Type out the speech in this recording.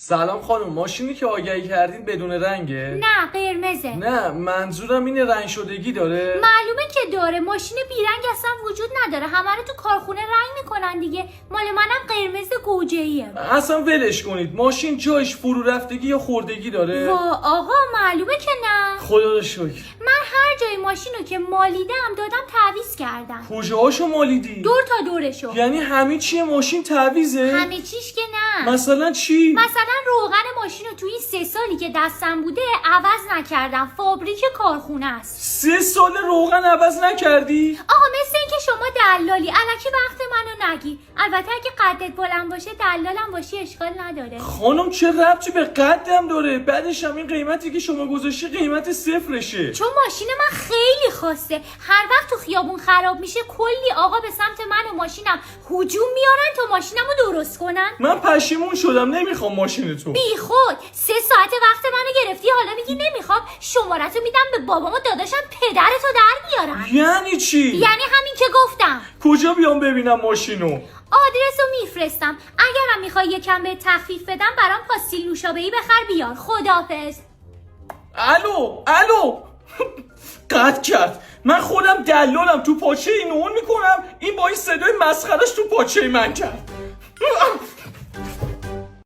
سلام خانم، ماشینی که آگهی کردین بدون رنگه؟ نه قرمزه. نه منظورم اینه رنگ شدگی داره؟ معلومه که داره. ماشین بیرنگ اصلا وجود نداره، همه رو تو کارخونه رنگ میکنن دیگه. مال منم قرمز گوجه‌ایه. اصلا ولش کنید. ماشین جایش فرو رفتگی یا خوردگی داره؟ وا آقا معلومه که نه. خدا رو شکر. من هر جای ماشین رو که مالیدم دادم تعویض کردم. کجاهاشو مالیدی؟ دور تا دورشو. یعنی همه چیه ماشین تعویضه؟ همه چیش که نه. مثلا چی؟ مثلا روغن ماشین رو تو این 3 سالی که دستم بوده عوض نکردم. فابریک کارخونه است. 3 سال روغن عوض نکردی؟ آقا مثل اینکه شما دلالی، الکی وقت منو نگی. البته اگه قدت بلند باشه دلالم باشی اشکال نداره. خانم چه ربطی به قدم داره؟ بعدش هم این قیمتی که شما گذاشتی قیمت صفرشه. چون ماشین من خیلی خاصه، هر وقت تو خیابون خراب میشه کلی آقا به سمت من و ماشینم هجوم میارن تا ماشینمو درست کنن. من پشیمون شدم، نمیخوام ماشین تو. بی خود 3 ساعت وقت منو گرفتی، حالا میگی نمیخوام. شماره‌تو میدم به بابام و داداشم پدرتو در میارن. یعنی چی؟ یعنی همین که گفتم. کجا بیام ببینم ماشینو؟ آدرسو میفرستم. اگرم میخوای یکم به تخفیف بدم برام پاستیل نوشابه‌ای بخر بیار. خداحافظ. الو قطع کرد. من خودم دلالم، تو پاچه این اون میکنم، این با این صدای مسخرش تو پاچه من کرد.